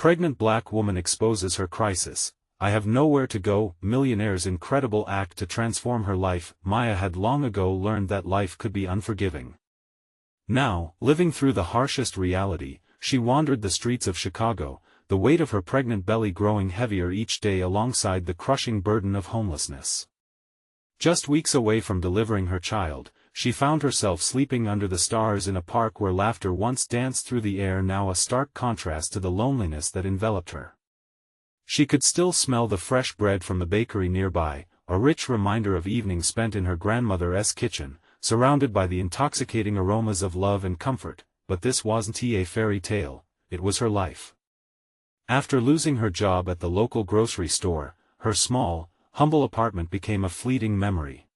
pregnant black woman exposes her crisis. I have nowhere to go. Millionaire's incredible act to transform her life. Maya had long ago learned that life could be unforgiving. Now, living through the harshest reality, she wandered the streets of Chicago, the weight of her pregnant belly growing heavier each day alongside the crushing burden of homelessness. Just weeks away from delivering her child, she found herself sleeping under the stars in a park where laughter once danced through the air, now a stark contrast to the loneliness that enveloped her. She could still smell the fresh bread from the bakery nearby, a rich reminder of evenings spent in her grandmother's kitchen, surrounded by the intoxicating aromas of love and comfort, but this wasn't a fairy tale, it was her life. After losing her job at the local grocery store, her small, humble apartment became a fleeting memory.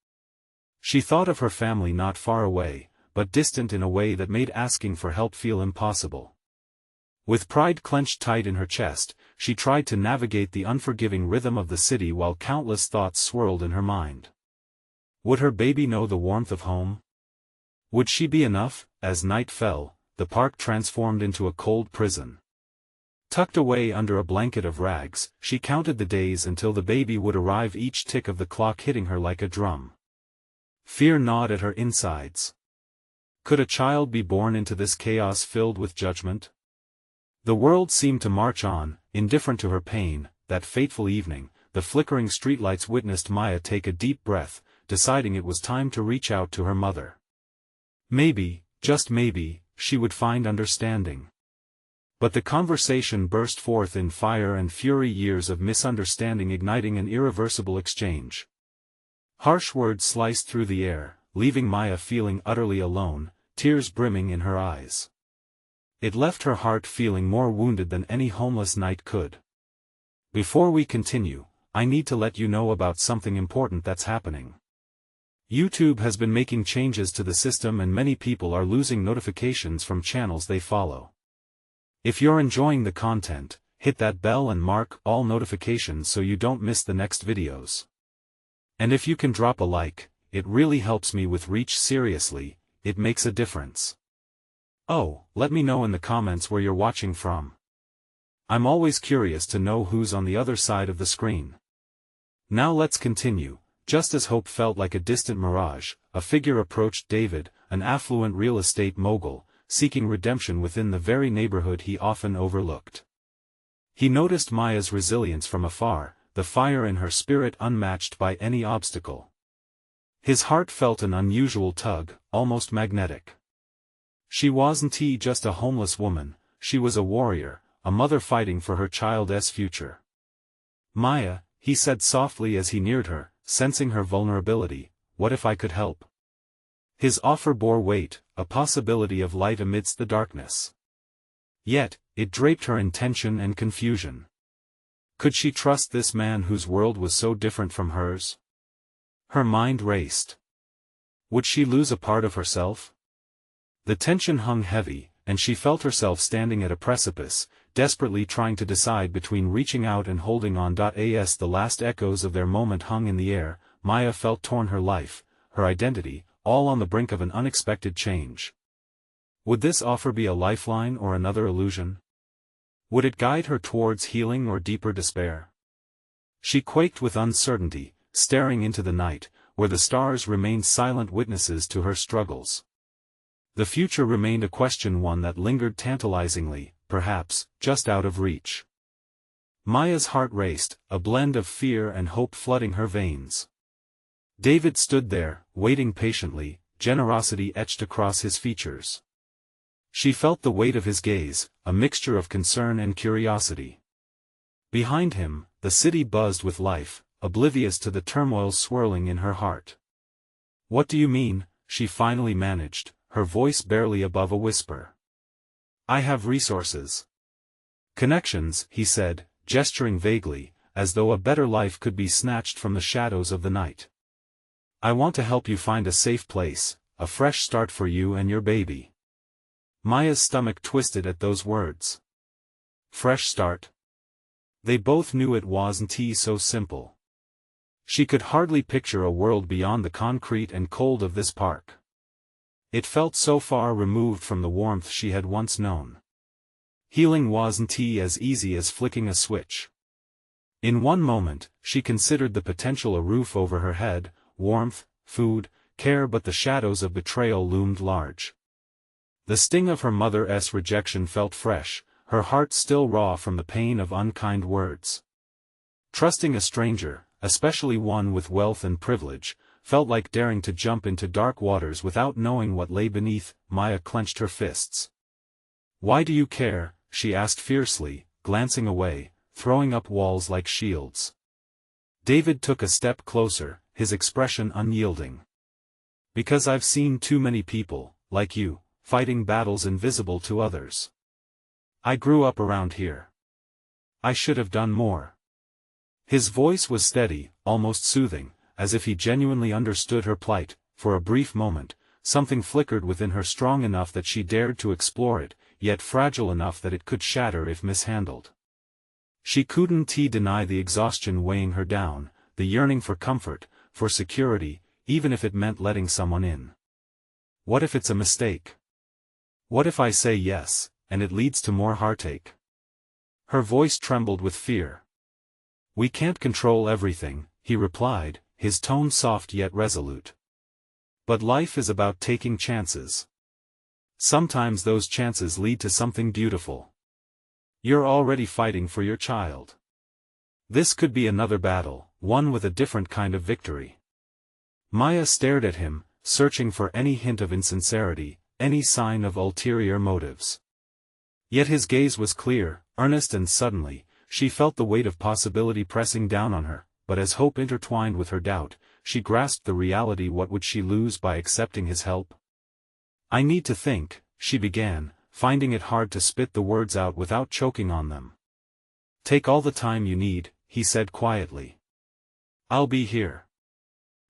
She thought of her family not far away, but distant in a way that made asking for help feel impossible. With pride clenched tight in her chest, she tried to navigate the unforgiving rhythm of the city while countless thoughts swirled in her mind. Would her baby know the warmth of home? Would she be enough? As night fell, the park transformed into a cold prison. Tucked away under a blanket of rags, she counted the days until the baby would arrive, each tick of the clock hitting her like a drum. Fear gnawed at her insides. Could a child be born into this chaos filled with judgment? The world seemed to march on, indifferent to her pain. That fateful evening, the flickering streetlights witnessed Maya take a deep breath, deciding it was time to reach out to her mother. Maybe, just maybe, she would find understanding. But the conversation burst forth in fire and fury, years of misunderstanding igniting an irreversible exchange. Harsh words sliced through the air, leaving Maya feeling utterly alone, tears brimming in her eyes. It left her heart feeling more wounded than any homeless night could. Before we continue, I need to let you know about something important that's happening. YouTube has been making changes to the system and many people are losing notifications from channels they follow. If you're enjoying the content, hit that bell and mark all notifications so you don't miss the next videos. And if you can drop a like, it really helps me with reach. Seriously, it makes a difference. Oh, let me know in the comments where you're watching from. I'm always curious to know who's on the other side of the screen. Now let's continue. Just as hope felt like a distant mirage, a figure approached David, an affluent real estate mogul, seeking redemption within the very neighborhood he often overlooked. He noticed Maya's resilience from afar, the fire in her spirit unmatched by any obstacle. His heart felt an unusual tug, almost magnetic. She wasn't just a homeless woman, she was a warrior, a mother fighting for her child's future. Maya, he said softly as he neared her, sensing her vulnerability, what if I could help? His offer bore weight, a possibility of light amidst the darkness. Yet, it draped her in tension and confusion. Could she trust this man whose world was so different from hers? Her mind raced. Would she lose a part of herself? The tension hung heavy, and she felt herself standing at a precipice, desperately trying to decide between reaching out and holding on. As the last echoes of their moment hung in the air, Maya felt torn, her life, her identity, all on the brink of an unexpected change. Would this offer be a lifeline or another illusion? Would it guide her towards healing or deeper despair? She quaked with uncertainty, staring into the night, where the stars remained silent witnesses to her struggles. The future remained a question, one that lingered tantalizingly, perhaps, just out of reach. Maya's heart raced, a blend of fear and hope flooding her veins. David stood there, waiting patiently, generosity etched across his features. She felt the weight of his gaze, a mixture of concern and curiosity. Behind him, the city buzzed with life, oblivious to the turmoil swirling in her heart. What do you mean? She finally managed, her voice barely above a whisper. I have resources. Connections, he said, gesturing vaguely, as though a better life could be snatched from the shadows of the night. I want to help you find a safe place, a fresh start for you and your baby. Maya's stomach twisted at those words. Fresh start? They both knew it wasn't so simple. She could hardly picture a world beyond the concrete and cold of this park. It felt so far removed from the warmth she had once known. Healing wasn't as easy as flicking a switch. In one moment, she considered the potential: a roof over her head, warmth, food, care, but the shadows of betrayal loomed large. The sting of her mother's rejection felt fresh, her heart still raw from the pain of unkind words. Trusting a stranger, especially one with wealth and privilege, felt like daring to jump into dark waters without knowing what lay beneath. Maya clenched her fists. "Why do you care?" she asked fiercely, glancing away, throwing up walls like shields. David took a step closer, his expression unyielding. "Because I've seen too many people, like you, fighting battles invisible to others. I grew up around here. I should have done more." His voice was steady, almost soothing, as if he genuinely understood her plight. For a brief moment, something flickered within her, strong enough that she dared to explore it, yet fragile enough that it could shatter if mishandled. She couldn't deny the exhaustion weighing her down, the yearning for comfort, for security, even if it meant letting someone in. What if it's a mistake? What if I say yes, and it leads to more heartache? Her voice trembled with fear. "We can't control everything," he replied, his tone soft yet resolute. "But life is about taking chances. Sometimes those chances lead to something beautiful. You're already fighting for your child. This could be another battle, one with a different kind of victory." Maya stared at him, searching for any hint of insincerity, any sign of ulterior motives. Yet his gaze was clear, earnest, and suddenly, she felt the weight of possibility pressing down on her. But as hope intertwined with her doubt, she grasped the reality. What would she lose by accepting his help? "I need to think," she began, finding it hard to spit the words out without choking on them. "Take all the time you need," he said quietly. "I'll be here."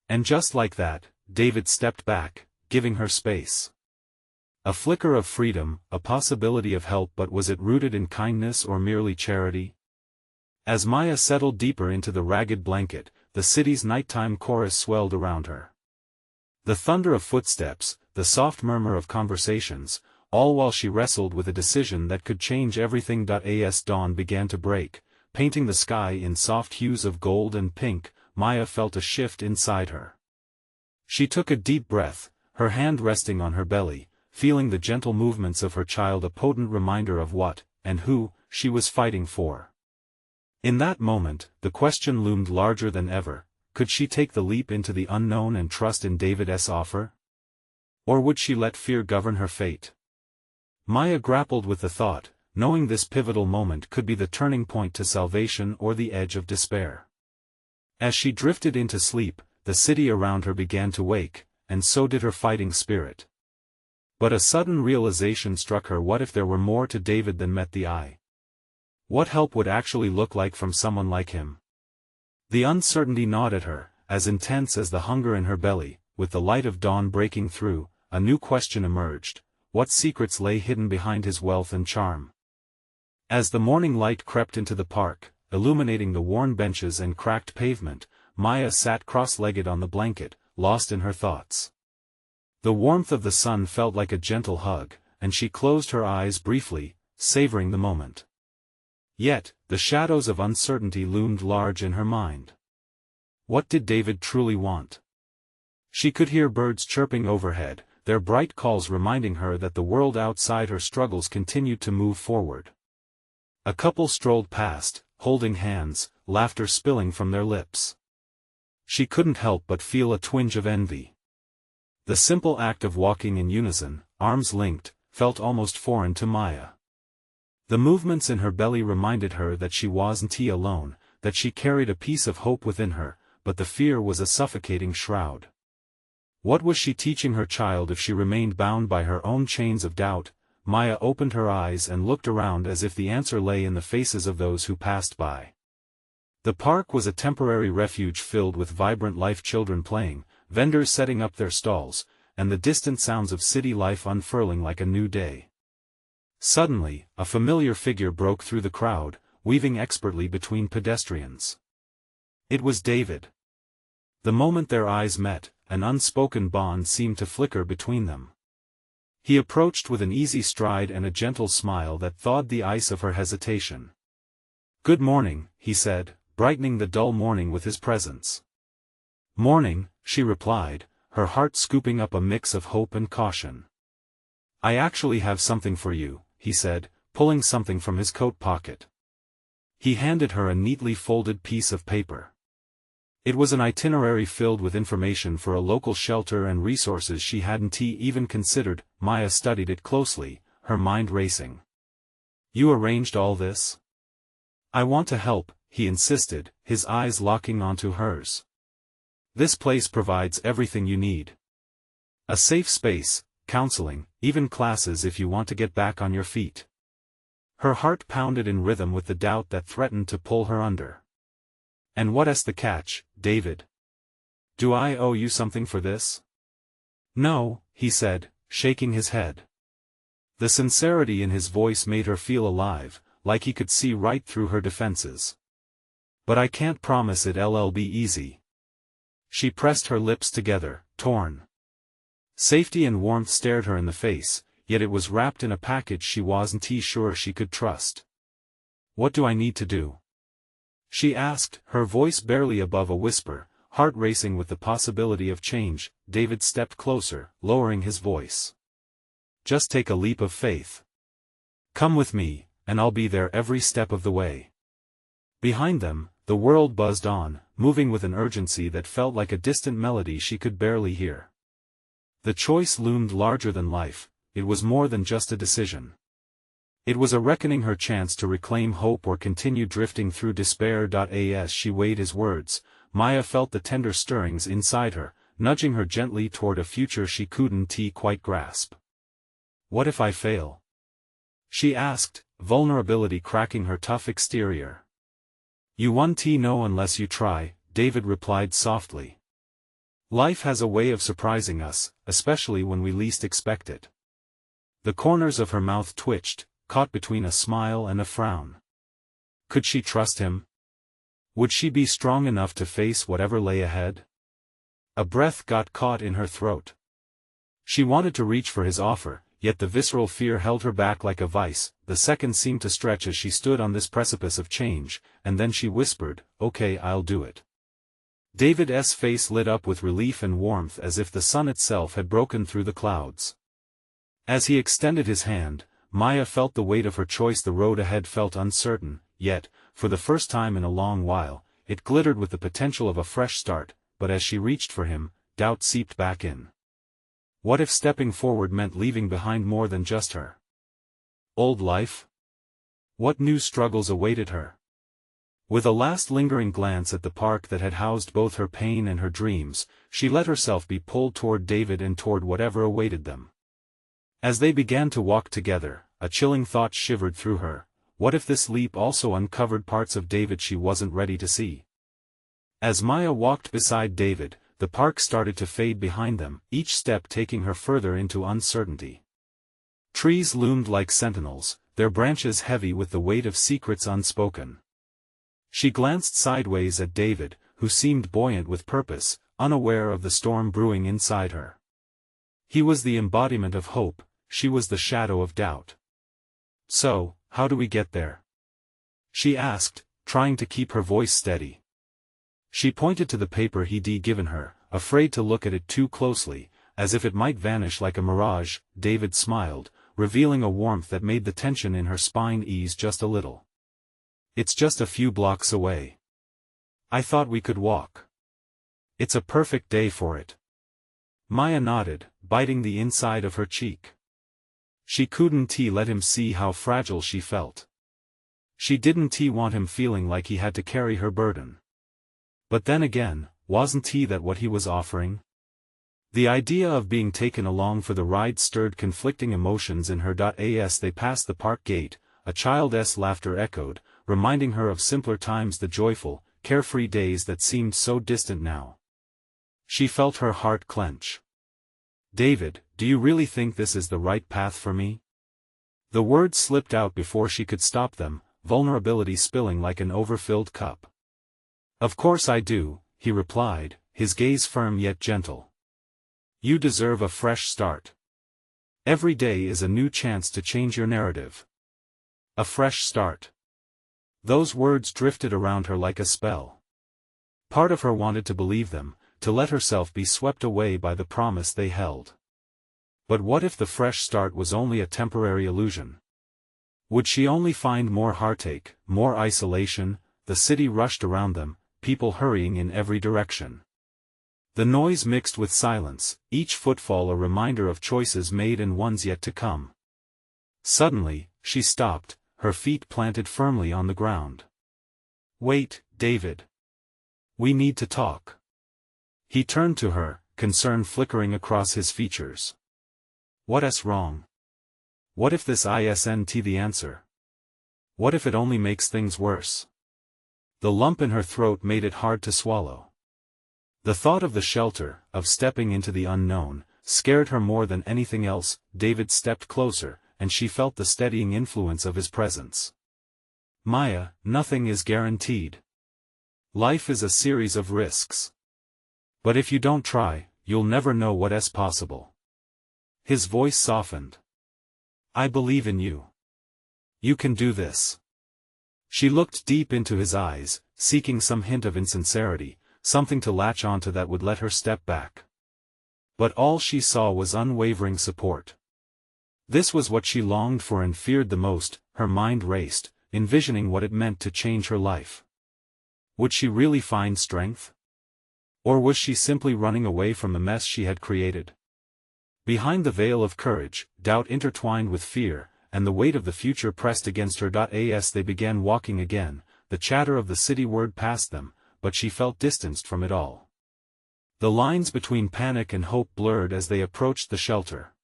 And just like that, David stepped back, giving her space. A flicker of freedom, a possibility of help, but was it rooted in kindness or merely charity? As Maya settled deeper into the ragged blanket, the city's nighttime chorus swelled around her. The thunder of footsteps, the soft murmur of conversations, all while she wrestled with a decision that could change everything. As dawn began to break, painting the sky in soft hues of gold and pink, Maya felt a shift inside her. She took a deep breath, her hand resting on her belly, feeling the gentle movements of her child, a potent reminder of what, and who, she was fighting for. In that moment, the question loomed larger than ever: could she take the leap into the unknown and trust in David's offer? Or would she let fear govern her fate? Maya grappled with the thought, knowing this pivotal moment could be the turning point to salvation or the edge of despair. As she drifted into sleep, the city around her began to wake, and so did her fighting spirit. But a sudden realization struck her: what if there were more to David than met the eye? What help would actually look like from someone like him? The uncertainty gnawed at her, as intense as the hunger in her belly. With the light of dawn breaking through, a new question emerged: what secrets lay hidden behind his wealth and charm? As the morning light crept into the park, illuminating the worn benches and cracked pavement, Maya sat cross-legged on the blanket, lost in her thoughts. The warmth of the sun felt like a gentle hug, and she closed her eyes briefly, savoring the moment. Yet, the shadows of uncertainty loomed large in her mind. What did David truly want? She could hear birds chirping overhead, their bright calls reminding her that the world outside her struggles continued to move forward. A couple strolled past, holding hands, laughter spilling from their lips. She couldn't help but feel a twinge of envy. The simple act of walking in unison, arms linked, felt almost foreign to Maya. The movements in her belly reminded her that she wasn't alone, that she carried a piece of hope within her, but the fear was a suffocating shroud. What was she teaching her child if she remained bound by her own chains of doubt? Maya opened her eyes and looked around as if the answer lay in the faces of those who passed by. The park was a temporary refuge filled with vibrant life, children playing, vendors setting up their stalls, and the distant sounds of city life unfurling like a new day. Suddenly, a familiar figure broke through the crowd, weaving expertly between pedestrians. It was David. The moment their eyes met, an unspoken bond seemed to flicker between them. He approached with an easy stride and a gentle smile that thawed the ice of her hesitation. "Good morning," he said, brightening the dull morning with his presence. "Morning," she replied, her heart scooping up a mix of hope and caution. "I actually have something for you," he said, pulling something from his coat pocket. He handed her a neatly folded piece of paper. It was an itinerary filled with information for a local shelter and resources she hadn't even considered. Maya studied it closely, her mind racing. "You arranged all this?" "I want to help," he insisted, his eyes locking onto hers. "This place provides everything you need. A safe space, counseling, even classes if you want to get back on your feet." Her heart pounded in rhythm with the doubt that threatened to pull her under. "And what's the catch, David? Do I owe you something for this?" "No," he said, shaking his head. The sincerity in his voice made her feel alive, like he could see right through her defenses. "But I can't promise it'll be easy." She pressed her lips together, torn. Safety and warmth stared her in the face, yet it was wrapped in a package she wasn't sure she could trust. "What do I need to do?" she asked, her voice barely above a whisper, heart racing with the possibility of change. David stepped closer, lowering his voice. "Just take a leap of faith. Come with me, and I'll be there every step of the way." Behind them, the world buzzed on, moving with an urgency that felt like a distant melody she could barely hear. The choice loomed larger than life. It was more than just a decision. It was a reckoning, her chance to reclaim hope or continue drifting through despair. As she weighed his words, Maya felt the tender stirrings inside her, nudging her gently toward a future she couldn't quite grasp. "What if I fail?" she asked, vulnerability cracking her tough exterior. "You won't know unless you try," David replied softly. "Life has a way of surprising us, especially when we least expect it." The corners of her mouth twitched, caught between a smile and a frown. Could she trust him? Would she be strong enough to face whatever lay ahead? A breath got caught in her throat. She wanted to reach for his offer, yet the visceral fear held her back like a vice. The seconds seemed to stretch as she stood on this precipice of change, and then she whispered, "Okay, I'll do it." David's face lit up with relief and warmth as if the sun itself had broken through the clouds. As he extended his hand, Maya felt the weight of her choice. The road ahead felt uncertain, yet, for the first time in a long while, it glittered with the potential of a fresh start. But as she reached for him, doubt seeped back in. What if stepping forward meant leaving behind more than just her old life? What new struggles awaited her? With a last lingering glance at the park that had housed both her pain and her dreams, she let herself be pulled toward David and toward whatever awaited them. As they began to walk together, a chilling thought shivered through her. What if this leap also uncovered parts of David she wasn't ready to see? As Maya walked beside David, the park started to fade behind them, each step taking her further into uncertainty. Trees loomed like sentinels, their branches heavy with the weight of secrets unspoken. She glanced sideways at David, who seemed buoyant with purpose, unaware of the storm brewing inside her. He was the embodiment of hope, she was the shadow of doubt. "So, how do we get there?" she asked, trying to keep her voice steady. She pointed to the paper he'd given her, afraid to look at it too closely, as if it might vanish like a mirage. David smiled, revealing a warmth that made the tension in her spine ease just a little. "It's just a few blocks away. I thought we could walk. It's a perfect day for it." Maya nodded, biting the inside of her cheek. She couldn't let him see how fragile she felt. She didn't want him feeling like he had to carry her burden. But then again, wasn't that what he was offering? The idea of being taken along for the ride stirred conflicting emotions in her. As they passed the park gate, a child's laughter echoed, reminding her of simpler times, the joyful, carefree days that seemed so distant now. She felt her heart clench. "David, do you really think this is the right path for me?" The words slipped out before she could stop them, vulnerability spilling like an overfilled cup. "Of course I do," he replied, his gaze firm yet gentle. "You deserve a fresh start. Every day is a new chance to change your narrative. A fresh start. Those words drifted around her like a spell. Part of her wanted to believe them, to let herself be swept away by the promise they held. But what if the fresh start was only a temporary illusion? Would she only find more heartache, more isolation? The city rushed around them, people hurrying in every direction. The noise mixed with silence, each footfall a reminder of choices made and ones yet to come. Suddenly, she stopped, her feet planted firmly on the ground. "Wait, David. We need to talk." He turned to her, concern flickering across his features. "What's wrong? What if this isn't the answer? What if it only makes things worse?" The lump in her throat made it hard to swallow. The thought of the shelter, of stepping into the unknown, scared her more than anything else. David stepped closer, and she felt the steadying influence of his presence. "Maya, nothing is guaranteed. Life is a series of risks. But if you don't try, you'll never know what's possible." His voice softened. "I believe in you. You can do this." She looked deep into his eyes, seeking some hint of insincerity, something to latch onto that would let her step back. But all she saw was unwavering support. This was what she longed for and feared the most. Her mind raced, envisioning what it meant to change her life. Would she really find strength? Or was she simply running away from the mess she had created? Behind the veil of courage, doubt intertwined with fear, and the weight of the future pressed against her. As they began walking again, the chatter of the city whirred past them, but she felt distanced from it all. The lines between panic and hope blurred as they approached the shelter.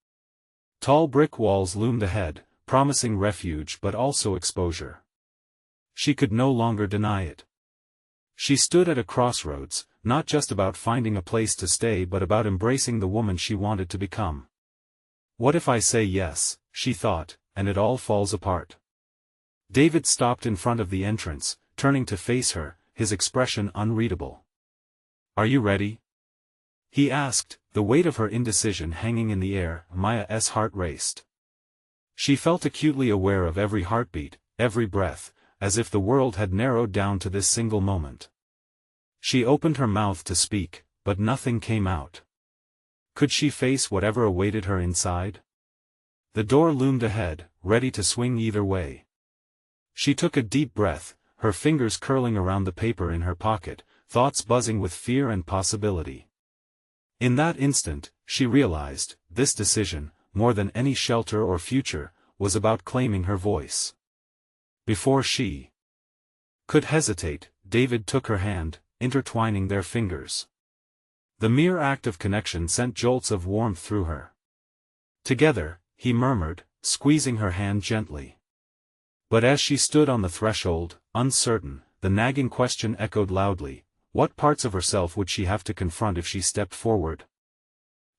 Tall brick walls loomed ahead, promising refuge but also exposure. She could no longer deny it. She stood at a crossroads, not just about finding a place to stay but about embracing the woman she wanted to become. "What if I say yes," she thought, "and it all falls apart?" David stopped in front of the entrance, turning to face her, his expression unreadable. "Are you ready?" he asked, the weight of her indecision hanging in the air. Maya's heart raced. She felt acutely aware of every heartbeat, every breath, as if the world had narrowed down to this single moment. She opened her mouth to speak, but nothing came out. Could she face whatever awaited her inside? The door loomed ahead, ready to swing either way. She took a deep breath, her fingers curling around the paper in her pocket, thoughts buzzing with fear and possibility. In that instant, she realized, this decision, more than any shelter or future, was about claiming her voice. Before she could hesitate, David took her hand, intertwining their fingers. The mere act of connection sent jolts of warmth through her. "Together," he murmured, squeezing her hand gently. But as she stood on the threshold, uncertain, the nagging question echoed loudly: what parts of herself would she have to confront if she stepped forward?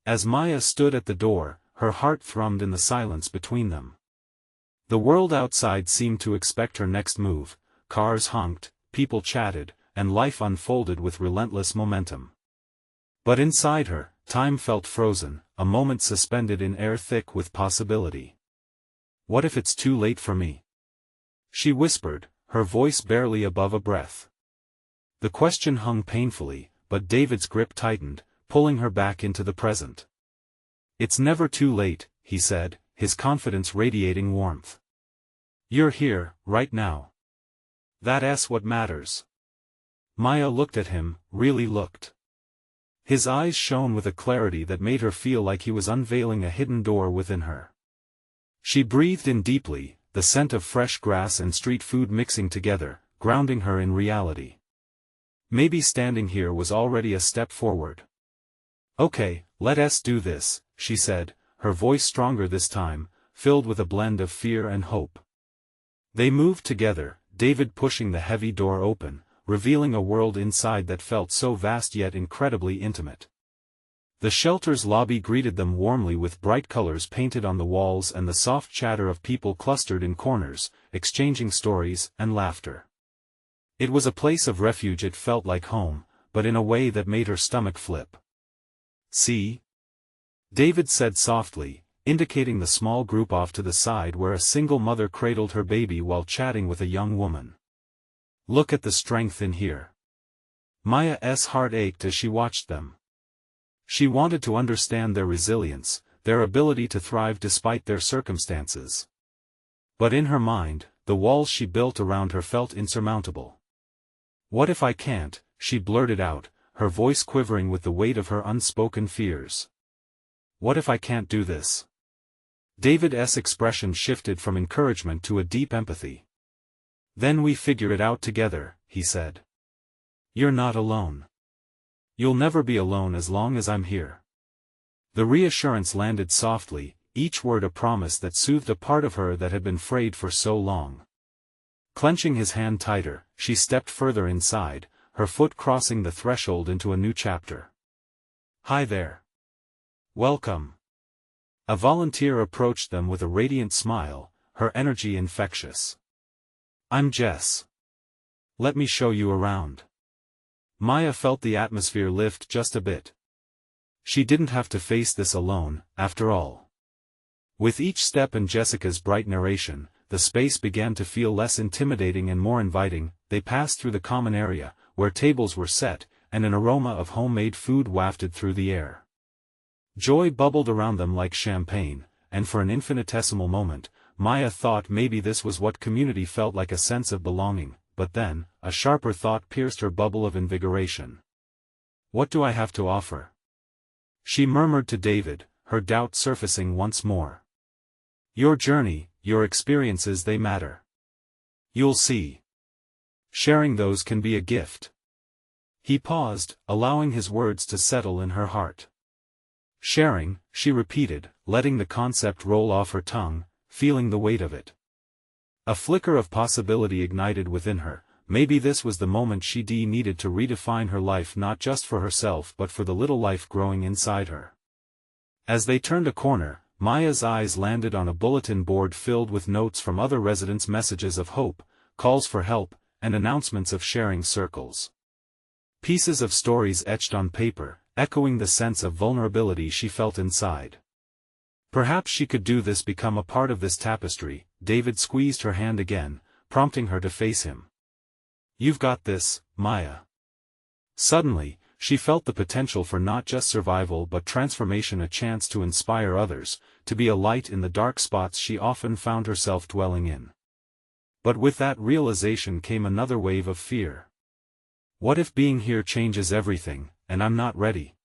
As Maya stood at the door, her heart thrummed in the silence between them. The world outside seemed to expect her next move. Cars honked, people chatted, and life unfolded with relentless momentum. But inside her, time felt frozen, a moment suspended in air thick with possibility. "What if it's too late for me?" she whispered, her voice barely above a breath. The question hung painfully, but David's grip tightened, pulling her back into the present. "It's never too late," he said, his confidence radiating warmth. "You're here, right now. That's what matters." Maya looked at him, really looked. His eyes shone with a clarity that made her feel like he was unveiling a hidden door within her. She breathed in deeply, the scent of fresh grass and street food mixing together, grounding her in reality. Maybe standing here was already a step forward. "Okay, let's do this," she said, her voice stronger this time, filled with a blend of fear and hope. They moved together, David pushing the heavy door open, revealing a world inside that felt so vast yet incredibly intimate. The shelter's lobby greeted them warmly with bright colors painted on the walls and the soft chatter of people clustered in corners, exchanging stories and laughter. It was a place of refuge. It felt like home, but in a way that made her stomach flip. "See?" David said softly, indicating the small group off to the side where a single mother cradled her baby while chatting with a young woman. "Look at the strength in here." Maya's heart ached as she watched them. She wanted to understand their resilience, their ability to thrive despite their circumstances. But in her mind, the walls she built around her felt insurmountable. "What if I can't?" she blurted out, her voice quivering with the weight of her unspoken fears. "What if I can't do this?" David's expression shifted from encouragement to a deep empathy. "Then we figure it out together," he said. "You're not alone. You'll never be alone as long as I'm here." The reassurance landed softly, each word a promise that soothed a part of her that had been frayed for so long. Clenching his hand tighter, she stepped further inside, her foot crossing the threshold into a new chapter. "Hi there. Welcome." A volunteer approached them with a radiant smile, her energy infectious. "I'm Jess. Let me show you around." Maya felt the atmosphere lift just a bit. She didn't have to face this alone, after all. With each step and Jessica's bright narration, the space began to feel less intimidating and more inviting. They passed through the common area, where tables were set, and an aroma of homemade food wafted through the air. Joy bubbled around them like champagne, and for an infinitesimal moment, Maya thought maybe this was what community felt like, a sense of belonging, but then, a sharper thought pierced her bubble of invigoration. "What do I have to offer?" she murmured to David, her doubt surfacing once more. "Your journey, your experiences, they matter. You'll see. Sharing those can be a gift." He paused, allowing his words to settle in her heart. "Sharing," she repeated, letting the concept roll off her tongue, feeling the weight of it. A flicker of possibility ignited within her. Maybe this was the moment she needed to redefine her life, not just for herself but for the little life growing inside her. As they turned a corner, Maya's eyes landed on a bulletin board filled with notes from other residents, messages of hope, calls for help, and announcements of sharing circles. Pieces of stories etched on paper, echoing the sense of vulnerability she felt inside. Perhaps she could do this, become a part of this tapestry. David squeezed her hand again, prompting her to face him. "You've got this, Maya." Suddenly, she felt the potential for not just survival but transformation, a chance to inspire others, to be a light in the dark spots she often found herself dwelling in. But with that realization came another wave of fear. What if being here changes everything, and I'm not ready?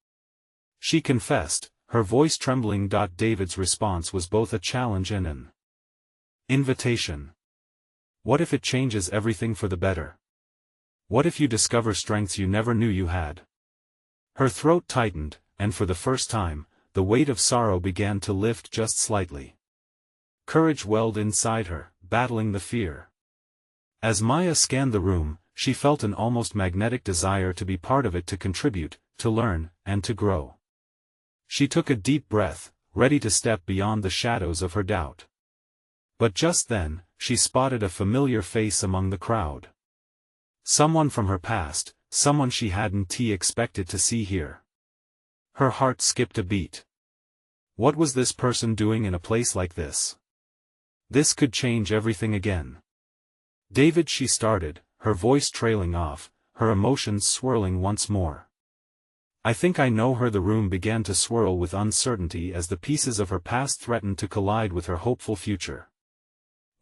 She confessed, her voice trembling. David's response was both a challenge and an invitation. "What if it changes everything for the better? What if you discover strengths you never knew you had?" Her throat tightened, and for the first time, the weight of sorrow began to lift just slightly. Courage welled inside her, battling the fear. As Maya scanned the room, she felt an almost magnetic desire to be part of it, to contribute, to learn, and to grow. She took a deep breath, ready to step beyond the shadows of her doubt. But just then, she spotted a familiar face among the crowd. Someone from her past, someone she hadn't expected to see here. Her heart skipped a beat. What was this person doing in a place like this? This could change everything again. "David," she started, her voice trailing off, her emotions swirling once more. "I think I know her." The room began to swirl with uncertainty as the pieces of her past threatened to collide with her hopeful future.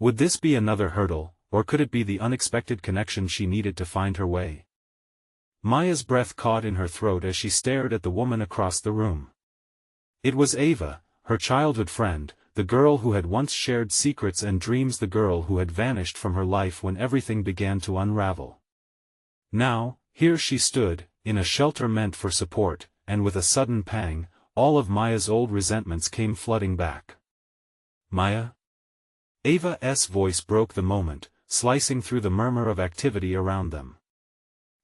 Would this be another hurdle, or could it be the unexpected connection she needed to find her way? Maya's breath caught in her throat as she stared at the woman across the room. It was Ava, her childhood friend, the girl who had once shared secrets and dreams, the girl who had vanished from her life when everything began to unravel. Now, here she stood, in a shelter meant for support, and with a sudden pang, all of Maya's old resentments came flooding back. "Maya?" Ava's voice broke the moment, slicing through the murmur of activity around them.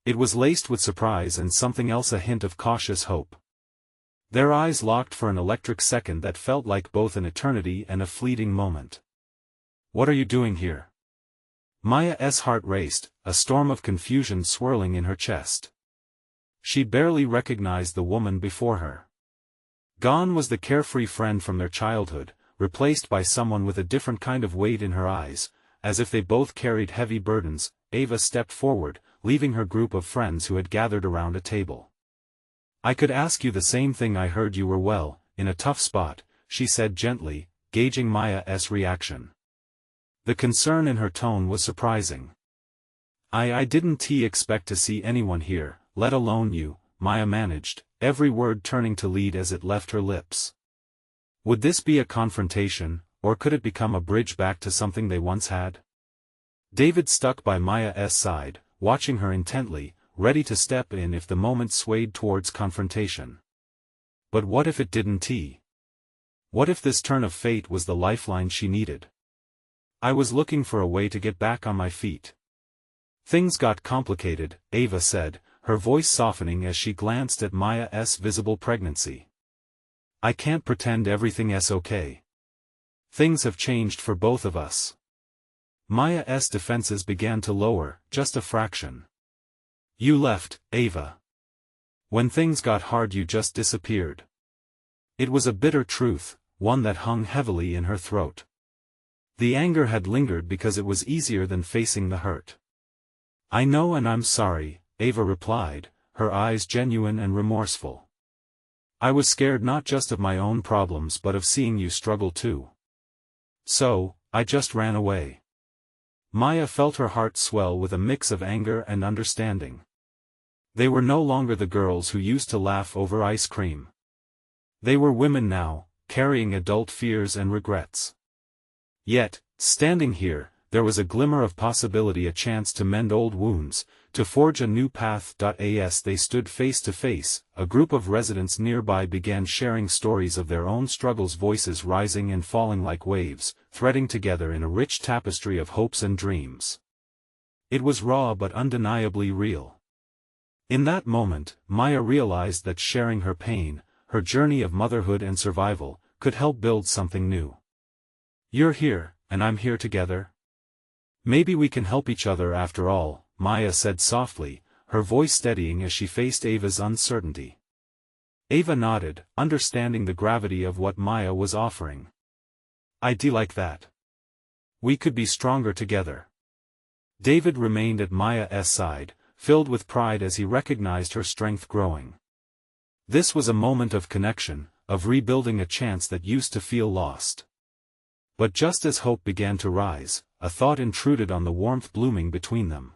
It was laced with surprise and something else, a hint of cautious hope. Their eyes locked for an electric second that felt like both an eternity and a fleeting moment. "What are you doing here?" Maya's heart raced, a storm of confusion swirling in her chest. She barely recognized the woman before her. Gone was the carefree friend from their childhood, replaced by someone with a different kind of weight in her eyes. As if they both carried heavy burdens, Ava stepped forward, leaving her group of friends who had gathered around a table. "I could ask you the same thing. I heard you were well, in a tough spot," she said gently, gauging Maya's reaction. The concern in her tone was surprising. I didn't expect to see anyone here, let alone you," Maya managed, every word turning to lead as it left her lips. Would this be a confrontation, or could it become a bridge back to something they once had? David stuck by Maya's side, watching her intently, ready to step in if the moment swayed towards confrontation. But what if it didn't? What if this turn of fate was the lifeline she needed? "I was looking for a way to get back on my feet." "Things got complicated," Ava said, her voice softening as she glanced at Maya's visible pregnancy. "I can't pretend everything's okay. Things have changed for both of us." Maya's defenses began to lower, just a fraction. "You left, Ava. When things got hard you just disappeared." It was a bitter truth, one that hung heavily in her throat. The anger had lingered because it was easier than facing the hurt. "I know and I'm sorry," Ava replied, her eyes genuine and remorseful. "I was scared not just of my own problems but of seeing you struggle too. So, I just ran away." Maya felt her heart swell with a mix of anger and understanding. They were no longer the girls who used to laugh over ice cream. They were women now, carrying adult fears and regrets. Yet, standing here, there was a glimmer of possibility, a chance to mend old wounds, to forge a new path. As they stood face to face, a group of residents nearby began sharing stories of their own struggles, voices rising and falling like waves, threading together in a rich tapestry of hopes and dreams. It was raw but undeniably real. In that moment, Maya realized that sharing her pain, her journey of motherhood and survival, could help build something new. "You're here, and I'm here together. Maybe we can help each other after all," Maya said softly, her voice steadying as she faced Ava's uncertainty. Ava nodded, understanding the gravity of what Maya was offering. "I'd like that. We could be stronger together." David remained at Maya's side, filled with pride as he recognized her strength growing. This was a moment of connection, of rebuilding a chance that used to feel lost. But just as hope began to rise, a thought intruded on the warmth blooming between them.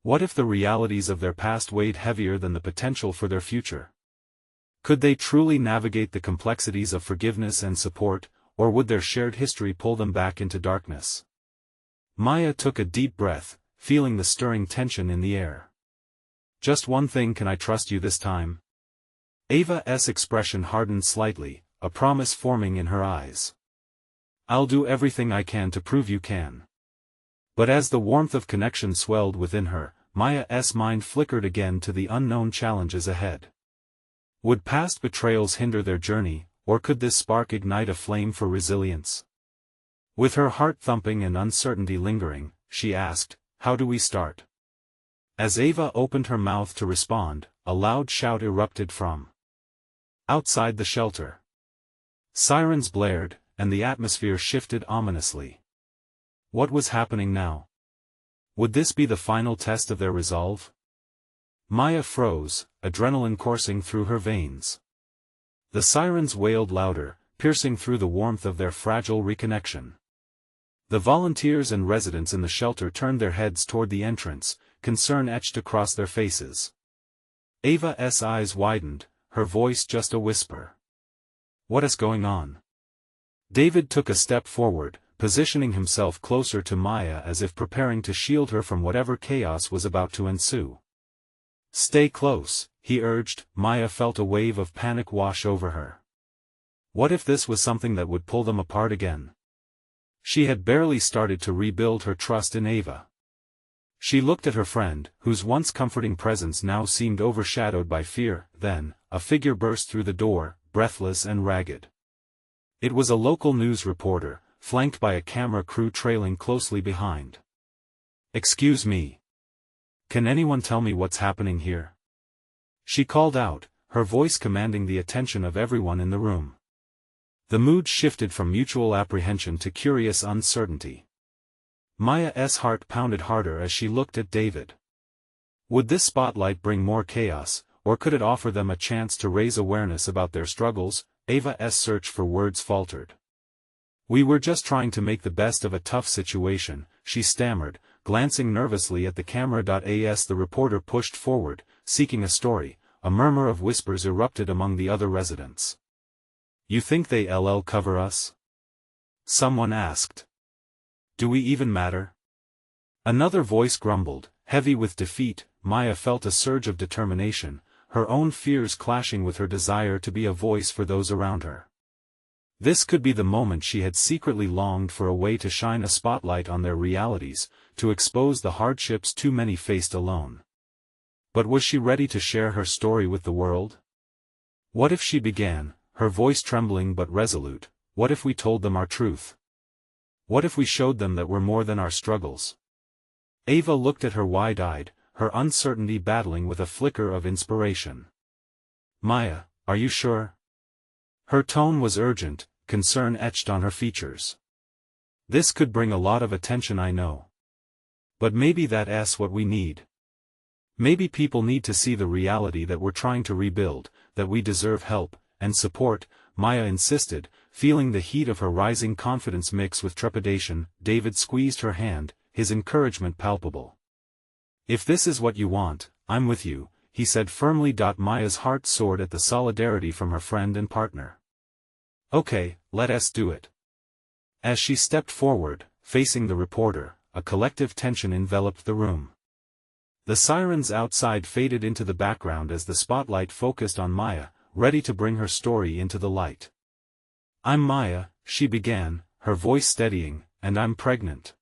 What if the realities of their past weighed heavier than the potential for their future? Could they truly navigate the complexities of forgiveness and support, or would their shared history pull them back into darkness? Maya took a deep breath, feeling the stirring tension in the air. "Just one thing, can I trust you this time?" Ava's expression hardened slightly, a promise forming in her eyes. "I'll do everything I can to prove you can." But as the warmth of connection swelled within her, Maya's mind flickered again to the unknown challenges ahead. Would past betrayals hinder their journey, or could this spark ignite a flame for resilience? With her heart thumping and uncertainty lingering, she asked, "How do we start?" As Ava opened her mouth to respond, a loud shout erupted from outside the shelter. Sirens blared, and the atmosphere shifted ominously. What was happening now? Would this be the final test of their resolve? Maya froze, adrenaline coursing through her veins. The sirens wailed louder, piercing through the warmth of their fragile reconnection. The volunteers and residents in the shelter turned their heads toward the entrance, concern etched across their faces. Ava's eyes widened, her voice just a whisper. "What is going on?" David took a step forward, positioning himself closer to Maya as if preparing to shield her from whatever chaos was about to ensue. "Stay close," he urged. Maya felt a wave of panic wash over her. What if this was something that would pull them apart again? She had barely started to rebuild her trust in Ava. She looked at her friend, whose once comforting presence now seemed overshadowed by fear. Then, a figure burst through the door, breathless and ragged. It was a local news reporter, flanked by a camera crew trailing closely behind. "Excuse me. Can anyone tell me what's happening here?" She called out, her voice commanding the attention of everyone in the room. The mood shifted from mutual apprehension to curious uncertainty. Maya's heart pounded harder as she looked at David. Would this spotlight bring more chaos, or could it offer them a chance to raise awareness about their struggles? Ava's search for words faltered. "We were just trying to make the best of a tough situation," she stammered, glancing nervously at the camera. As the reporter pushed forward, seeking a story, a murmur of whispers erupted among the other residents. "You think they'll cover us?" someone asked. "Do we even matter?" Another voice grumbled, heavy with defeat. Maya felt a surge of determination, her own fears clashing with her desire to be a voice for those around her. This could be the moment she had secretly longed for, a way to shine a spotlight on their realities, to expose the hardships too many faced alone. But was she ready to share her story with the world? "What if," she began, her voice trembling but resolute, "what if we told them our truth? What if we showed them that we're more than our struggles?" Ava looked at her wide-eyed, her uncertainty battling with a flicker of inspiration. "Maya, are you sure?" Her tone was urgent, concern etched on her features. "This could bring a lot of attention, I know. But maybe that's what we need. Maybe people need to see the reality that we're trying to rebuild, that we deserve help and support," Maya insisted, feeling the heat of her rising confidence mix with trepidation. David squeezed her hand, his encouragement palpable. "If this is what you want, I'm with you," he said firmly. Maya's heart soared at the solidarity from her friend and partner. "Okay, let us do it." As she stepped forward, facing the reporter, a collective tension enveloped the room. The sirens outside faded into the background as the spotlight focused on Maya, ready to bring her story into the light. "I'm Maya," she began, her voice steadying, "and I'm pregnant.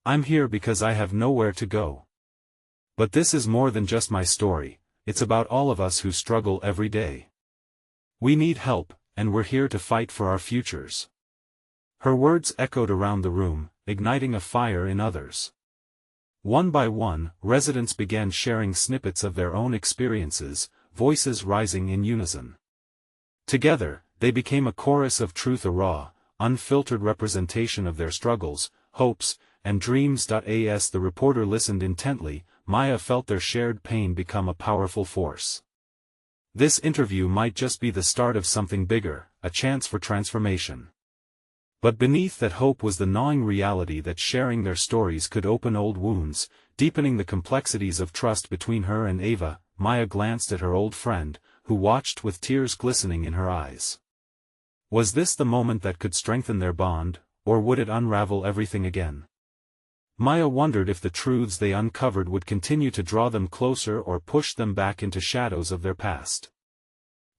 I'm here because I have nowhere to go. But this is more than just my story, it's about all of us who struggle every day. We need help, and we're here to fight for our futures." Her words echoed around the room, igniting a fire in others. One by one, residents began sharing snippets of their own experiences, voices rising in unison. Together, they became a chorus of truth, a raw, unfiltered representation of their struggles, hopes, and dreams. As the reporter listened intently, Maya felt their shared pain become a powerful force. This interview might just be the start of something bigger, a chance for transformation. But beneath that hope was the gnawing reality that sharing their stories could open old wounds, deepening the complexities of trust between her and Ava. Maya glanced at her old friend, who watched with tears glistening in her eyes. Was this the moment that could strengthen their bond, or would it unravel everything again? Maya wondered if the truths they uncovered would continue to draw them closer or push them back into shadows of their past.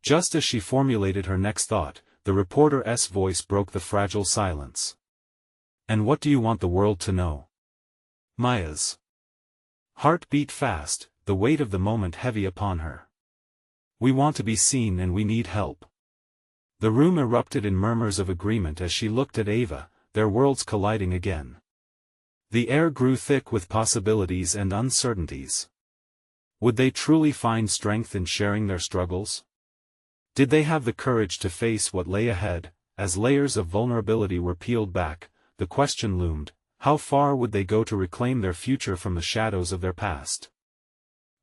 Just as she formulated her next thought, the reporter's voice broke the fragile silence. "And what do you want the world to know?" Maya's heart beat fast, the weight of the moment heavy upon her. "We want to be seen and we need help." The room erupted in murmurs of agreement as she looked at Ava, their worlds colliding again. The air grew thick with possibilities and uncertainties. Would they truly find strength in sharing their struggles? Did they have the courage to face what lay ahead? As layers of vulnerability were peeled back, the question loomed, how far would they go to reclaim their future from the shadows of their past?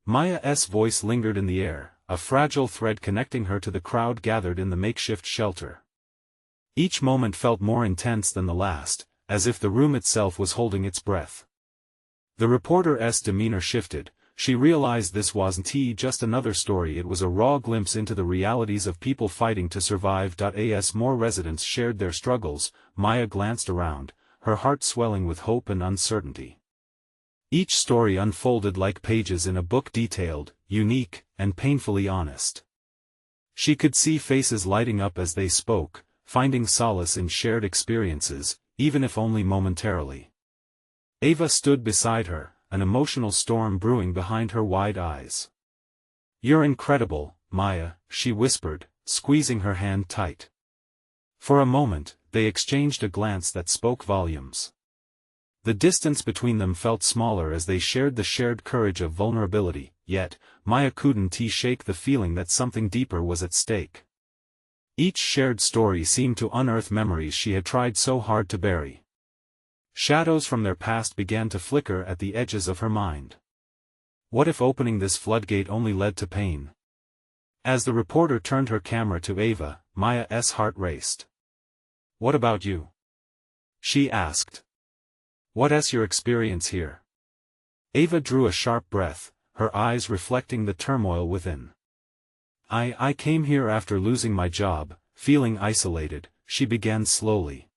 Maya's voice lingered in the air, a fragile thread connecting her to the crowd gathered in the makeshift shelter. Each moment felt more intense than the last, as if the room itself was holding its breath. The reporter's demeanor shifted. She realized this wasn't just another story, it was a raw glimpse into the realities of people fighting to survive. As more residents shared their struggles, Maya glanced around, her heart swelling with hope and uncertainty. Each story unfolded like pages in a book, detailed, unique, and painfully honest. She could see faces lighting up as they spoke, finding solace in shared experiences, even if only momentarily. Ava stood beside her, an emotional storm brewing behind her wide eyes. "You're incredible, Maya," she whispered, squeezing her hand tight. For a moment, they exchanged a glance that spoke volumes. The distance between them felt smaller as they shared the shared courage of vulnerability, yet, Maya couldn't shake the feeling that something deeper was at stake. Each shared story seemed to unearth memories she had tried so hard to bury. Shadows from their past began to flicker at the edges of her mind. What if opening this floodgate only led to pain? As the reporter turned her camera to Ava, Maya's heart raced. "What about you?" she asked. "What's your experience here?" Ava drew a sharp breath, her eyes reflecting the turmoil within. I came here after losing my job, feeling isolated," she began slowly.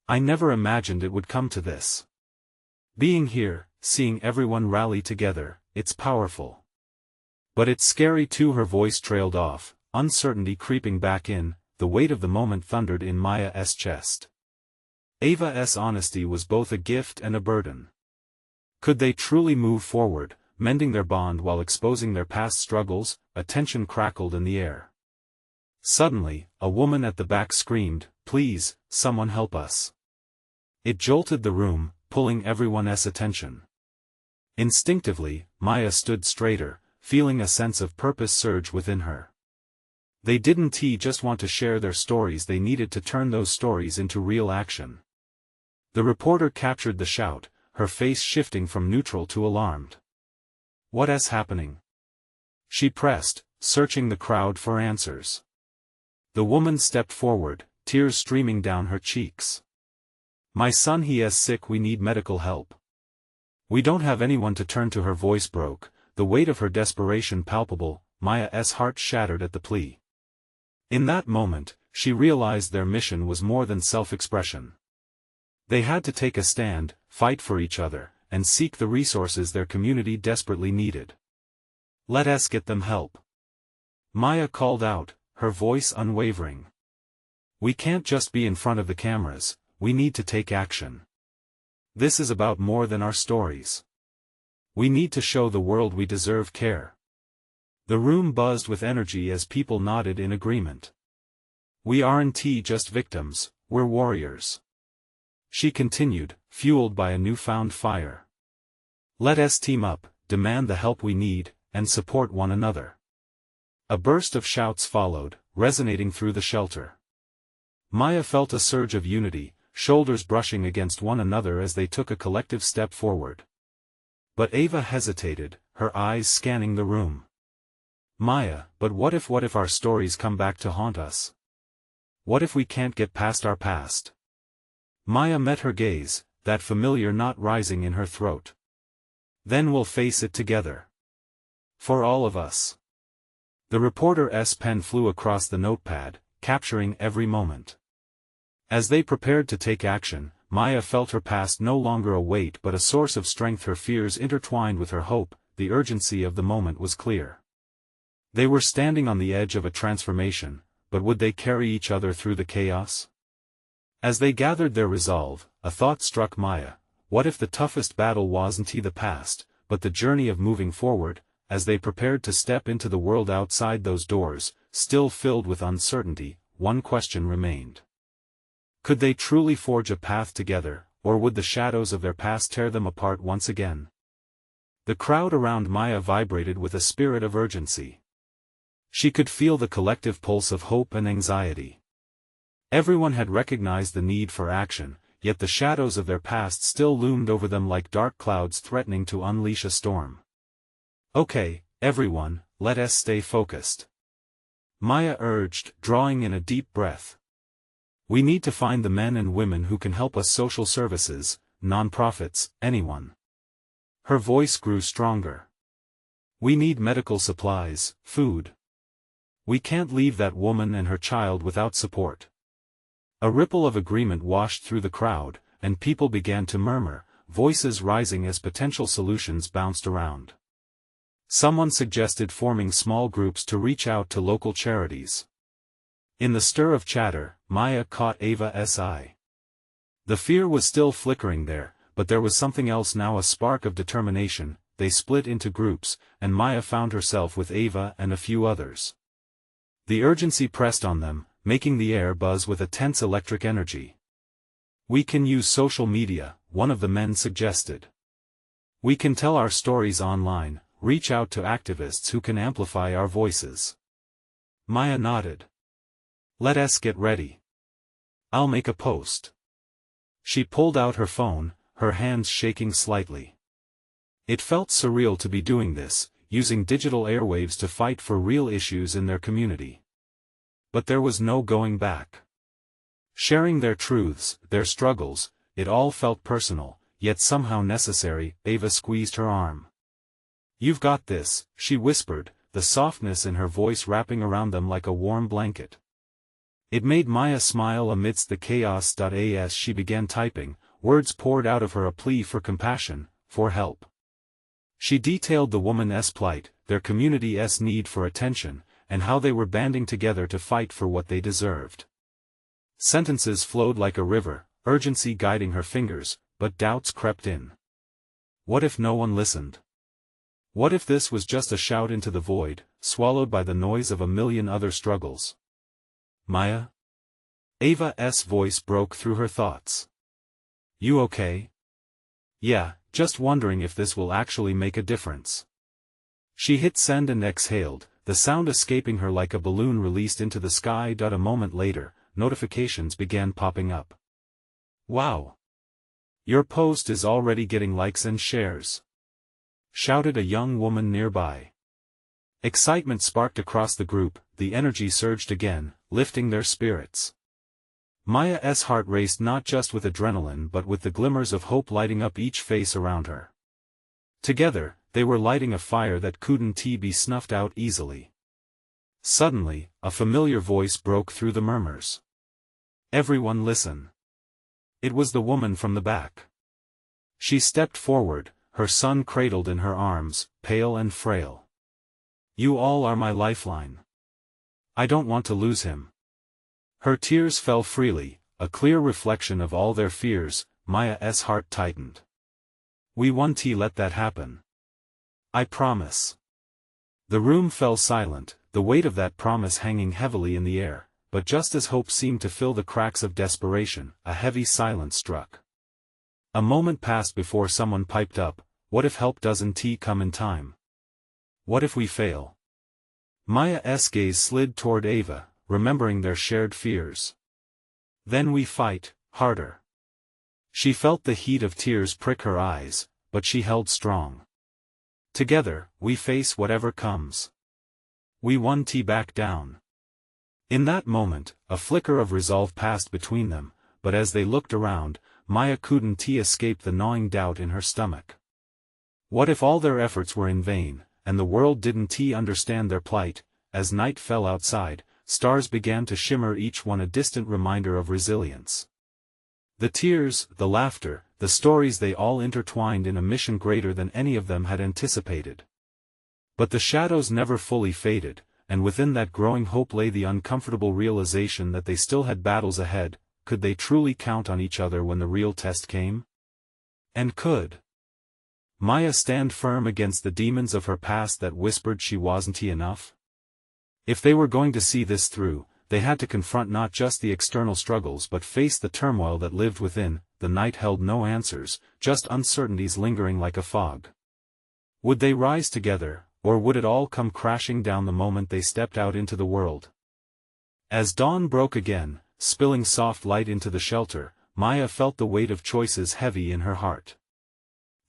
"I never imagined it would come to this. Being here, seeing everyone rally together, it's powerful. But it's scary too." Her voice trailed off, uncertainty creeping back in, the weight of the moment thundered in Maya's chest. Ava's honesty was both a gift and a burden. Could they truly move forward, mending their bond while exposing their past struggles? A tension crackled in the air. Suddenly, a woman at the back screamed, "Please, someone help us." It jolted the room, pulling everyone's attention. Instinctively, Maya stood straighter, feeling a sense of purpose surge within her. They didn't just want to share their stories, they needed to turn those stories into real action. The reporter captured the shout, her face shifting from neutral to alarmed. "What's happening?" she pressed, searching the crowd for answers. The woman stepped forward, tears streaming down her cheeks. "My son, he's sick, we need medical help. We don't have anyone to turn to." Her voice broke, the weight of her desperation palpable. Maya's heart shattered at the plea. In that moment, she realized their mission was more than self-expression. They had to take a stand, fight for each other, and seek the resources their community desperately needed. "Let's get them help," Maya called out, her voice unwavering. "We can't just be in front of the cameras, we need to take action. This is about more than our stories. We need to show the world we deserve care." The room buzzed with energy as people nodded in agreement. "We aren't just victims, we're warriors," she continued, fueled by a newfound fire. "Let's team up, demand the help we need, and support one another." A burst of shouts followed, resonating through the shelter. Maya felt a surge of unity, shoulders brushing against one another as they took a collective step forward. But Ava hesitated, her eyes scanning the room. "Maya, but what if our stories come back to haunt us? What if we can't get past our past?" Maya met her gaze, that familiar knot rising in her throat. "Then we'll face it together. For all of us." The reporter's pen flew across the notepad, capturing every moment. As they prepared to take action, Maya felt her past no longer a weight but a source of strength. Her fears intertwined with her hope. The urgency of the moment was clear. They were standing on the edge of a transformation, but would they carry each other through the chaos? As they gathered their resolve, a thought struck Maya. What if the toughest battle wasn't the past, but the journey of moving forward? As they prepared to step into the world outside those doors, still filled with uncertainty, one question remained. Could they truly forge a path together, or would the shadows of their past tear them apart once again? The crowd around Maya vibrated with a spirit of urgency. She could feel the collective pulse of hope and anxiety. Everyone had recognized the need for action, yet the shadows of their past still loomed over them like dark clouds threatening to unleash a storm. "Okay, everyone, let's stay focused," Maya urged, drawing in a deep breath. "We need to find the men and women who can help us. Social services, nonprofits, anyone." Her voice grew stronger. "We need medical supplies, food. We can't leave that woman and her child without support." A ripple of agreement washed through the crowd, and people began to murmur, voices rising as potential solutions bounced around. Someone suggested forming small groups to reach out to local charities. In the stir of chatter, Maya caught Ava's eye. The fear was still flickering there, but there was something else now, a spark of determination. They split into groups, and Maya found herself with Ava and a few others. The urgency pressed on them, making the air buzz with a tense electric energy. "We can use social media," one of the men suggested. "We can tell our stories online, reach out to activists who can amplify our voices. Maya nodded. Let us get ready. I'll make a post. She pulled out her phone, her hands shaking slightly. It felt surreal to be doing this, using digital airwaves to fight for real issues in their community. But there was no going back. Sharing their truths, their struggles, it all felt personal, yet somehow necessary. Ava squeezed her arm. You've got this, she whispered, the softness in her voice wrapping around them like a warm blanket. It made Maya smile amidst the chaos. As she began typing, words poured out of her, a plea for compassion, for help. She detailed the woman's plight, their community's need for attention, and how they were banding together to fight for what they deserved. Sentences flowed like a river, urgency guiding her fingers, but doubts crept in. What if no one listened? What if this was just a shout into the void, swallowed by the noise of a million other struggles? Maya? Ava's voice broke through her thoughts. You okay? Yeah, just wondering if this will actually make a difference. She hit send and exhaled, the sound escaping her like a balloon released into the sky. A moment later, notifications began popping up. Wow! Your post is already getting likes and shares, shouted a young woman nearby. Excitement sparked across the group, the energy surged again, lifting their spirits. Maya's heart raced not just with adrenaline but with the glimmers of hope lighting up each face around her. Together, they were lighting a fire that couldn't be snuffed out easily. Suddenly, a familiar voice broke through the murmurs. Everyone listen. It was the woman from the back. She stepped forward, her son cradled in her arms, pale and frail. You all are my lifeline. I don't want to lose him. Her tears fell freely, a clear reflection of all their fears. Maya's heart tightened. We won't let that happen. I promise. The room fell silent, the weight of that promise hanging heavily in the air, but just as hope seemed to fill the cracks of desperation, a heavy silence struck. A moment passed before someone piped up, what if help doesn't come in time? What if we fail? Maya's gaze slid toward Ava, remembering their shared fears. Then we fight, harder. She felt the heat of tears prick her eyes, but she held strong. Together, we face whatever comes. We won't back down. In that moment, a flicker of resolve passed between them, but as they looked around, Maya couldn't escape the gnawing doubt in her stomach. What if all their efforts were in vain, and the world didn't understand their plight? As night fell outside, stars began to shimmer, each one a distant reminder of resilience. The tears, the laughter, the stories, they all intertwined in a mission greater than any of them had anticipated. But the shadows never fully faded, and within that growing hope lay the uncomfortable realization that they still had battles ahead. Could they truly count on each other when the real test came? And could Maya stand firm against the demons of her past that whispered she wasn't enough? If they were going to see this through, they had to confront not just the external struggles but face the turmoil that lived within. The night held no answers, just uncertainties lingering like a fog. Would they rise together, or would it all come crashing down the moment they stepped out into the world? As dawn broke again, spilling soft light into the shelter, Maya felt the weight of choices heavy in her heart.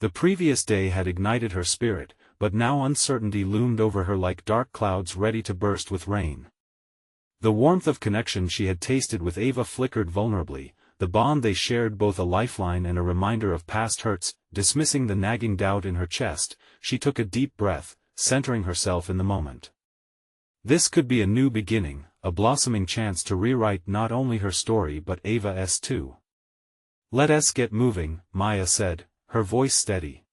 The previous day had ignited her spirit, but now uncertainty loomed over her like dark clouds ready to burst with rain. The warmth of connection she had tasted with Ava flickered vulnerably, the bond they shared both a lifeline and a reminder of past hurts. Dismissing the nagging doubt in her chest, she took a deep breath, centering herself in the moment. This could be a new beginning, a blossoming chance to rewrite not only her story but Ava's too. Let us get moving, Maya said, her voice steady.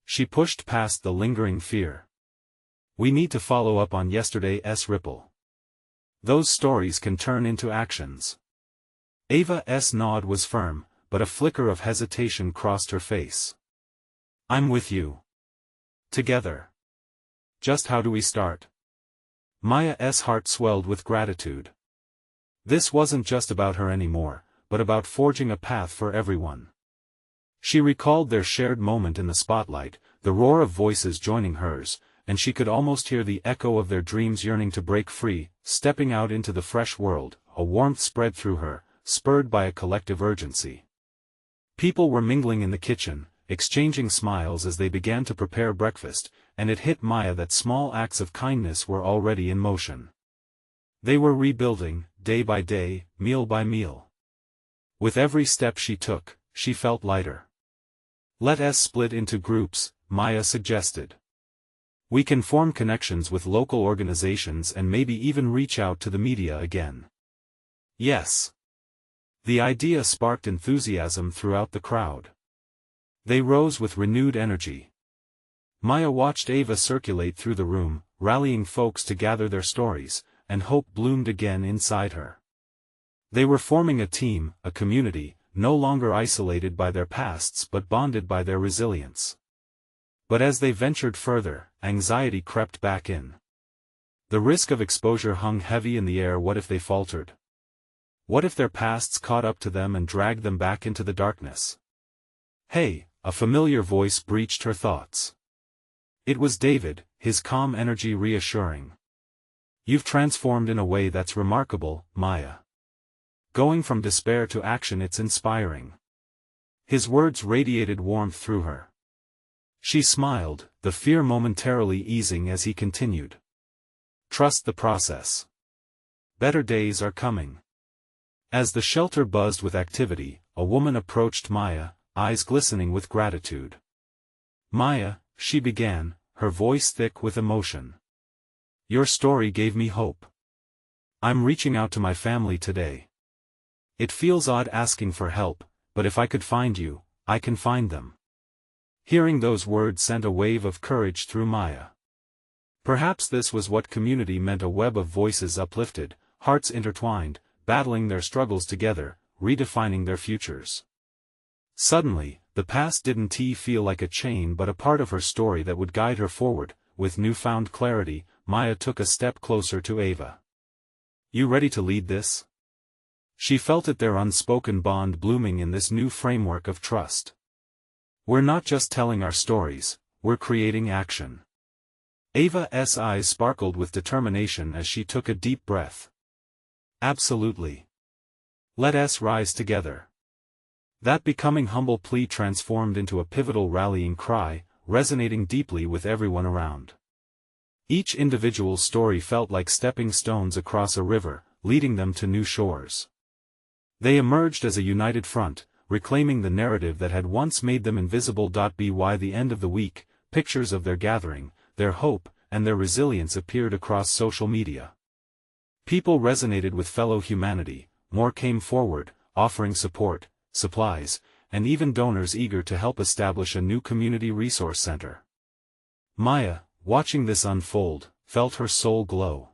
She pushed past the lingering fear. We need to follow up on yesterday's ripple. Those stories can turn into actions. Ava's nod was firm, but a flicker of hesitation crossed her face. I'm with you. Together. Just how do we start? Maya's heart swelled with gratitude. This wasn't just about her anymore, but about forging a path for everyone. She recalled their shared moment in the spotlight, the roar of voices joining hers, and she could almost hear the echo of their dreams yearning to break free. Stepping out into the fresh world, a warmth spread through her, spurred by a collective urgency. People were mingling in the kitchen, exchanging smiles as they began to prepare breakfast, and it hit Maya that small acts of kindness were already in motion. They were rebuilding, day by day, meal by meal. With every step she took, she felt lighter. "Let us split into groups," Maya suggested. "We can form connections with local organizations and maybe even reach out to the media again." Yes. The idea sparked enthusiasm throughout the crowd. They rose with renewed energy. Maya watched Ava circulate through the room, rallying folks to gather their stories, and hope bloomed again inside her. They were forming a team, a community, no longer isolated by their pasts but bonded by their resilience. But as they ventured further, anxiety crept back in. The risk of exposure hung heavy in the air. What if they faltered? What if their pasts caught up to them and dragged them back into the darkness? "Hey," a familiar voice breached her thoughts. It was David, his calm energy reassuring. "You've transformed in a way that's remarkable, Maya. Going from despair to action, it's inspiring." His words radiated warmth through her. She smiled, the fear momentarily easing as he continued. "Trust the process. Better days are coming." As the shelter buzzed with activity, a woman approached Maya, eyes glistening with gratitude. "Maya," she began, her voice thick with emotion. "Your story gave me hope. I'm reaching out to my family today. It feels odd asking for help, but if I could find you, I can find them." Hearing those words sent a wave of courage through Maya. Perhaps this was what community meant, a web of voices uplifted, hearts intertwined, battling their struggles together, redefining their futures. Suddenly, the past didn't feel like a chain but a part of her story that would guide her forward. With newfound clarity, Maya took a step closer to Ava. "You ready to lead this?" She felt it, their unspoken bond blooming in this new framework of trust. "We're not just telling our stories, we're creating action." Ava's eyes sparkled with determination as she took a deep breath. "Absolutely. Let us rise together." That becoming humble plea transformed into a pivotal rallying cry, resonating deeply with everyone around. Each individual's story felt like stepping stones across a river, leading them to new shores. They emerged as a united front, reclaiming the narrative that had once made them invisible. By the end of the week, pictures of their gathering, their hope, and their resilience appeared across social media. People resonated with fellow humanity, more came forward, offering support, supplies, and even donors eager to help establish a new community resource center. Maya, watching this unfold, felt her soul glow.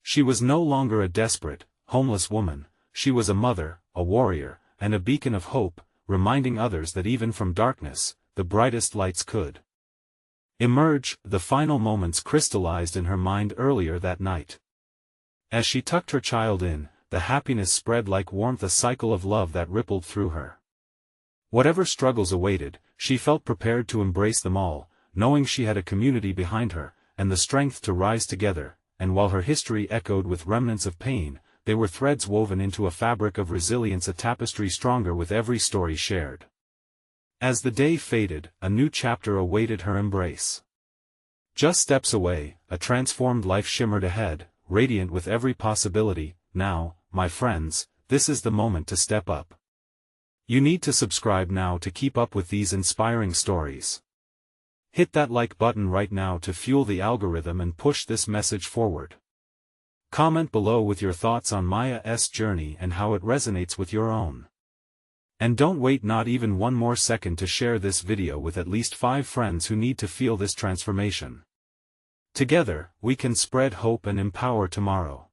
She was no longer a desperate, homeless woman, she was a mother, a warrior, and a beacon of hope, reminding others that even from darkness, the brightest lights could emerge. The final moments crystallized in her mind earlier that night. As she tucked her child in, the happiness spread like warmth, a cycle of love that rippled through her. Whatever struggles awaited, she felt prepared to embrace them all, knowing she had a community behind her, and the strength to rise together. And while her history echoed with remnants of pain, they were threads woven into a fabric of resilience, a tapestry stronger with every story shared. As the day faded, a new chapter awaited her embrace. Just steps away, a transformed life shimmered ahead, radiant with every possibility. Now, my friends, this is the moment to step up. You need to subscribe now to keep up with these inspiring stories. Hit that like button right now to fuel the algorithm and push this message forward. Comment below with your thoughts on Maya's journey and how it resonates with your own. And don't wait not even one more second to share this video with at least 5 friends who need to feel this transformation. Together, we can spread hope and empower tomorrow.